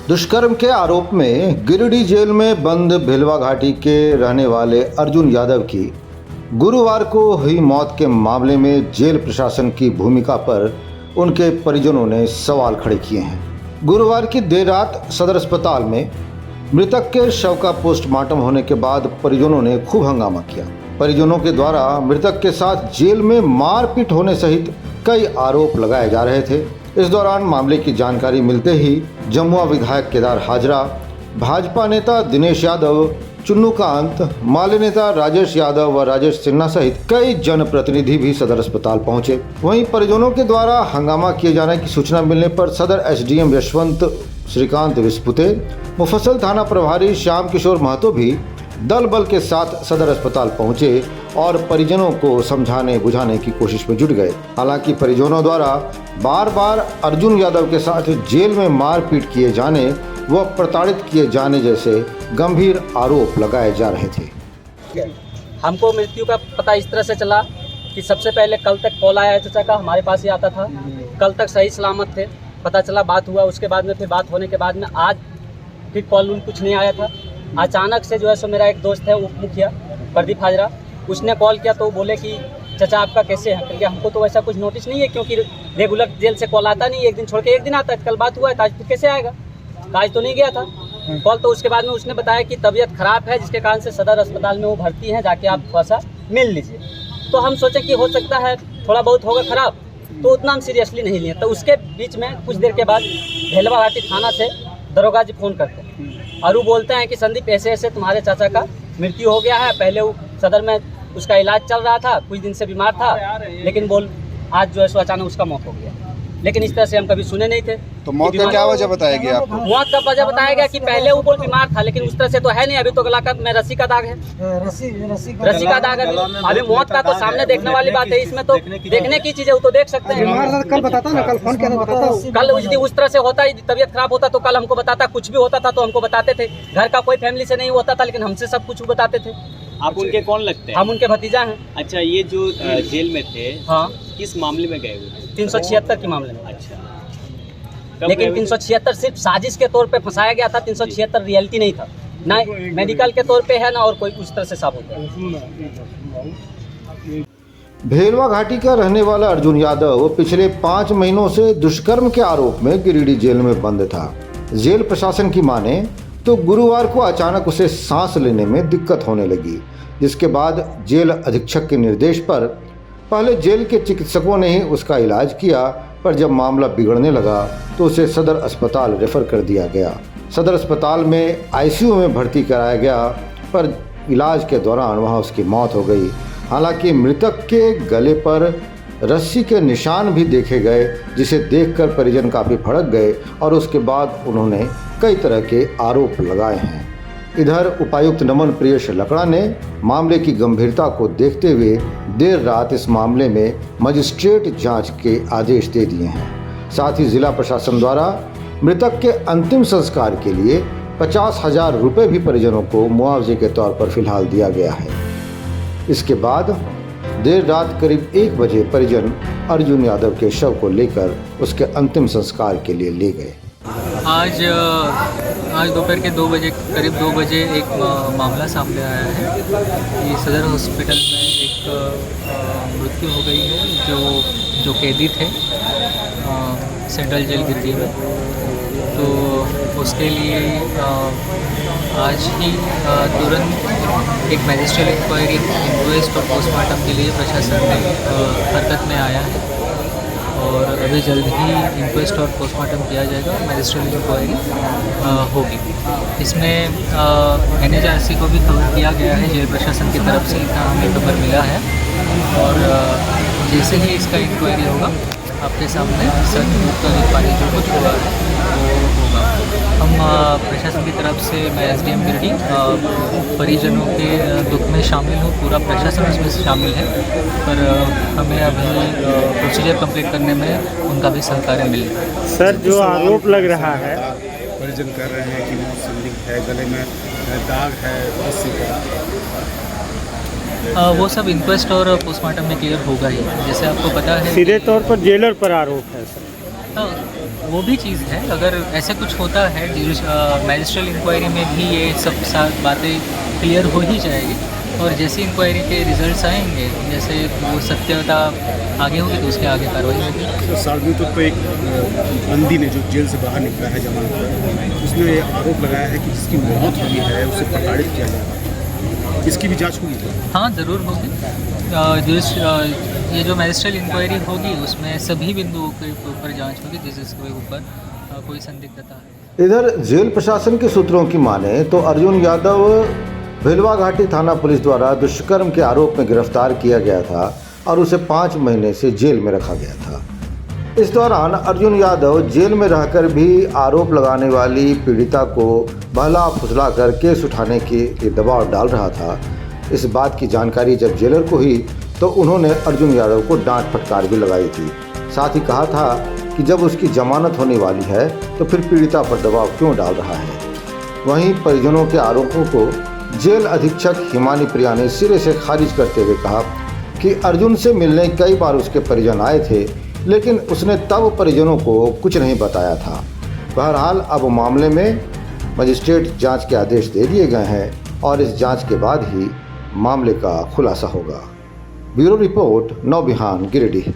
दुष्कर्म के आरोप में गिरिडीह जेल में बंद भेलवा घाटी के रहने वाले अर्जुन यादव की गुरुवार को हुई मौत के मामले में जेल प्रशासन की भूमिका पर उनके परिजनों ने सवाल खड़े किए हैं। गुरुवार की देर रात सदर अस्पताल में मृतक के शव का पोस्टमार्टम होने के बाद परिजनों ने खूब हंगामा किया। परिजनों के द्वारा मृतक के साथ जेल में मारपीट होने सहित कई आरोप लगाए जा रहे थे। इस दौरान मामले की जानकारी मिलते ही जमुआ विधायक केदार हाजरा, भाजपा नेता दिनेश यादव, चुन्नूकांत, माले नेता राजेश यादव व राजेश सिन्हा सहित कई जनप्रतिनिधि भी सदर अस्पताल पहुंचे। वहीं परिजनों के द्वारा हंगामा किए जाने की सूचना मिलने पर सदर एसडीएम यशवंत श्रीकांत विस्पुते, मुफस्सल थाना प्रभारी श्याम किशोर महतो भी दल बल के साथ सदर अस्पताल पहुंचे और परिजनों को समझाने बुझाने की कोशिश में जुट गए। हालांकि परिजनों द्वारा बार बार अर्जुन यादव के साथ जेल में मारपीट किए जाने व प्रताड़ित किए जाने जैसे गंभीर आरोप लगाए जा रहे थे। हमको मृत्यु का पता इस तरह से चला कि सबसे पहले कल तक कॉल आया चाचा का, हमारे पास ही आता था। कल तक सही सलामत थे, पता चला बात हुआ। उसके बाद में फिर बात होने के बाद में आज फिर कॉल कुछ नहीं आया था। अचानक से जो है सो मेरा एक दोस्त है उप मुखिया प्रदीप हाजरा, उसने कॉल किया तो बोले कि चाचा आपका कैसे है, क्योंकि हमको तो वैसा कुछ नोटिस नहीं है, क्योंकि रेगुलर जेल से कॉल आता नहीं, एक दिन छोड़ के एक दिन आता है। कल बात हुआ है, आज फिर कैसे आएगा? आज तो नहीं गया था कॉल। तो उसके बाद में उसने बताया कि तबीयत खराब है, जिसके कारण से सदर अस्पताल में वो भर्ती हैं, जाके आप थोड़ा सा मिल लीजिए। तो हम सोचे कि हो सकता है थोड़ा बहुत होगा खराब, तो उतना हम सीरियसली नहीं लिए। तो उसके बीच में कुछ देर के बाद भेलवा घाटी थाना से दरोगा जी फ़ोन करते हैं और वो बोलते हैं कि संदीप ऐसे ऐसे तुम्हारे चाचा का मृत्यु हो गया है। पहले वो सदर में उसका इलाज चल रहा था, कुछ दिन से बीमार था, लेकिन आज जो है सो अचानक उसका मौत हो गया। लेकिन इस तरह से हम कभी सुने नहीं थे। तो मौत का क्या वजह बताया गया आपको? मौत का वजह बताया गया कि पहले वो बोल बीमार था, लेकिन उस तरह से तो है नहीं। अभी तो गला में रस्सी का दाग है, रस्सी का दाग है। अभी मौत का तो सामने देखने वाली बात है, इसमें तो देखने की चीज है, वो तो देख सकते हैं। कल बताता ना, कल फोन किया बताता। कल उस तरह से होता, तबीयत खराब होता तो कल हमको बताता, कुछ भी होता था तो हमको बताते थे। घर का कोई फैमिली से नहीं होता था, लेकिन हमसे सब कुछ बताते थे। आप उनके कौन लगते हैं? हम उनके भतीजा हैं। अच्छा, ये जो जेल में थे, हाँ, किस मामले में गए हुए? 376 के मामले में। अच्छा, लेकिन 376 सिर्फ साजिश के तौर पे फंसाया गया था, 376 रियलिटी नहीं था, ना मेडिकल के तौर पे है, ना और कोई उस तरह से साबित है। भेलवा घाटी का रहने वाला अर्जुन यादव पिछले 5 महीनों से दुष्कर्म के आरोप में गिरिडीह जेल में बंद था। जेल प्रशासन की माने तो गुरुवार को अचानक उसे सांस लेने में दिक्कत होने लगी, जिसके बाद जेल अधीक्षक के निर्देश पर पहले जेल के चिकित्सकों ने ही उसका इलाज किया, पर जब मामला बिगड़ने लगा तो उसे सदर अस्पताल रेफर कर दिया गया। सदर अस्पताल में आईसीयू में भर्ती कराया गया, पर इलाज के दौरान वहां उसकी मौत हो गई। हालांकि मृतक के गले पर रस्सी के निशान भी देखे गए, जिसे देखकर परिजन काफ़ी भड़क गए और उसके बाद उन्होंने कई तरह के आरोप लगाए हैं। इधर उपायुक्त नमन प्रियेश लकड़ा ने मामले की गंभीरता को देखते हुए देर रात इस मामले में मजिस्ट्रेट जांच के आदेश दे दिए हैं। साथ ही जिला प्रशासन द्वारा मृतक के अंतिम संस्कार के लिए 50,000 रुपये भी परिजनों को मुआवजे के तौर पर फिलहाल दिया गया है। इसके बाद देर रात करीब 1 बजे परिजन अर्जुन यादव के शव को लेकर उसके अंतिम संस्कार के लिए ले गए। आज दोपहर के 2 बजे करीब 2 बजे एक मामला सामने आया है कि सदर हॉस्पिटल में एक मृत्यु हो गई है जो कैदी थे सेंट्रल जेल गिरिडीह में। तो उसके लिए आज ही तुरंत एक मैजिस्ट्रेट इंक्वायरी, इंक्वेस्ट और पोस्टमार्टम के लिए प्रशासन में हरकत में आया है और अभी जल्द ही इंक्वेस्ट और पोस्टमार्टम किया जाएगा और मैजिस्ट्रेट इंक्वायरी होगी। इसमें NHRC को भी खबर किया गया है जेल प्रशासन की तरफ से, इतना हमें खबर मिला है। और जैसे ही इसका इंक्वायरी होगा आपके सामने सच मुक्त और निष्पक्ष जो कुछ हुआ है वो होगा। हम प्रशासन की तरफ से, मैं SDM गिरिडीह परिजनों के दुख में शामिल हूँ, पूरा प्रशासन इसमें शामिल है, पर हमें अभी प्रोसीजर कंप्लीट करने में उनका भी सहकार्य मिल रहा है। सर, जो आरोप लग रहा है, परिजन कर रहे हैं कि मौत संदिग्ध है, गले में दाग है रस्सी का, वो सब इंक्वेस्ट और पोस्टमार्टम में क्लियर होगा ही। जैसे आपको पता है सीधे तौर पर जेलर पर आरोप है सर। हाँ, वो भी चीज़ है। अगर ऐसा कुछ होता है मैजिस्ट्रियल इंक्वायरी में भी ये सब बातें क्लियर हो ही जाएगी, और जैसे इंक्वायरी के रिजल्ट्स आएंगे, जैसे वो सत्यता आगे होगी तो उसके आगे कार्रवाई होगी। तो सार्वजनिक तौर पर एक बंदी ने जो जेल से बाहर निकला है जमानत पर, उसने ये आरोप लगाया है कि जिसकी मौत हुई है उसे प्रताड़ित किया जा रहा है। इसकी भी जाँच होगी? हाँ, ज़रूर होगी। ये जो मैजिस्ट्रियल इंक्वायरी होगी उसमें सभी बिंदुओं के ऊपर जांच होगी जिसके ऊपर कोई संदिग्धता है। इधर जेल प्रशासन के सूत्रों की माने तो अर्जुन यादव भेलवा घाटी थाना पुलिस द्वारा दुष्कर्म के आरोप में गिरफ्तार किया गया था और उसे 5 महीने से जेल में रखा गया था। इस दौरान अर्जुन यादव जेल में रहकर भी आरोप लगाने वाली पीड़िता को बहला फुसला कर केस उठाने के दबाव डाल रहा था। इस बात की जानकारी जब जेलर को हुई तो उन्होंने अर्जुन यादव को डांट फटकार भी लगाई थी। साथ ही कहा था कि जब उसकी जमानत होने वाली है तो फिर पीड़िता पर दबाव क्यों डाल रहा है। वहीं परिजनों के आरोपों को जेल अधीक्षक हिमानी प्रिया ने सिरे से खारिज करते हुए कहा कि अर्जुन से मिलने कई बार उसके परिजन आए थे, लेकिन उसने तब परिजनों को कुछ नहीं बताया था। बहरहाल अब मामले में मजिस्ट्रेट जांच के आदेश दे दिए गए हैं और इस जांच के बाद ही मामले का खुलासा होगा। ब्यूरो रिपोर्ट नौ बिहान गिरिडीह।